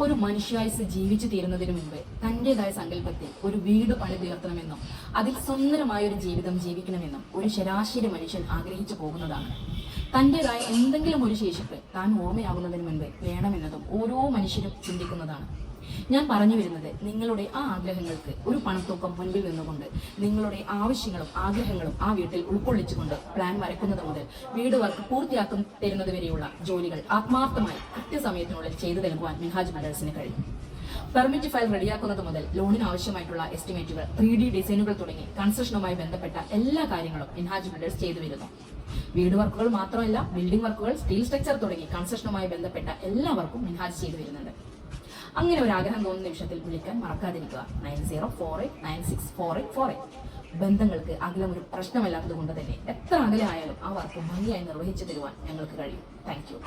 ഒരു മനുഷ്യായുസ് ജീവിച്ചു തീരുന്നതിന് മുമ്പ് തന്റേതായ സങ്കല്പത്തിൽ ഒരു വീട് പണിതുയർത്തണമെന്നും അതിൽ സുന്ദരമായ ഒരു ജീവിതം ജീവിക്കണമെന്നും ഒരു ശരാശരി മനുഷ്യൻ ആഗ്രഹിച്ചു പോകുന്നതാണ്. തന്റേതായ എന്തെങ്കിലും ഒരു ശേഷിപ്പ് താൻ ഓർമ്മയാകുന്നതിന് മുൻപ് വേണമെന്നതും ഓരോ മനുഷ്യരും ചിന്തിക്കുന്നതാണ്. ഞാൻ പറഞ്ഞു വരുന്നത്, നിങ്ങളുടെ ആ ആഗ്രഹങ്ങൾക്ക് ഒരു പണത്തൂക്കം മുൻപിൽ നിന്നുകൊണ്ട് നിങ്ങളുടെ ആവശ്യങ്ങളും ആഗ്രഹങ്ങളും ആ വീട്ടിൽ ഉൾക്കൊള്ളിച്ചുകൊണ്ട് പ്ലാൻ വരയ്ക്കുന്നത് മുതൽ വീട് വർക്ക് പൂർത്തിയാക്കും തരുന്നത് വരെയുള്ള ജോലികൾ ആത്മാർത്ഥമായി കൃത്യസമയത്തിനുള്ളിൽ ചെയ്തു നൽകുവാൻ മിൻഹാജ് ബിൽഡേഴ്സിന് കഴിയും. പെർമിറ്റ് ഫയൽ റെഡിയാക്കുന്നത് മുതൽ ലോണിന് ആവശ്യമായിട്ടുള്ള എസ്റ്റിമേറ്റുകൾ, 3D ഡിസൈനുകൾ തുടങ്ങി കൺസ്ട്രക്ഷനുമായി ബന്ധപ്പെട്ട എല്ലാ കാര്യങ്ങളും മിൻഹാജ് ബിൽഡേഴ്സ് ചെയ്തു വരുന്നു. വീട് വർക്കുകൾ മാത്രമല്ല, ബിൽഡിംഗ് വർക്കുകൾ, സ്റ്റീൽ സ്ട്രക്ചർ തുടങ്ങി കൺസ്ട്രക്ഷനുമായി ബന്ധപ്പെട്ട എല്ലാ വർക്കും മിൻഹാജ് ചെയ്തു വരുന്നുണ്ട്. അങ്ങനെ ഒരു ആഗ്രഹം തോന്നുന്ന നിമിഷത്തിൽ വിളിക്കാൻ മറക്കാതിരിക്കുക. 9048964848. ബന്ധങ്ങൾക്ക് അകലം ഒരു പ്രശ്നമല്ലാത്തത് കൊണ്ട് തന്നെ എത്ര അകലെ ആയാലും ആ വർക്ക് ഭംഗിയായി നിർവഹിച്ചു തരുവാൻ ഞങ്ങൾക്ക് കഴിയും. Thank you.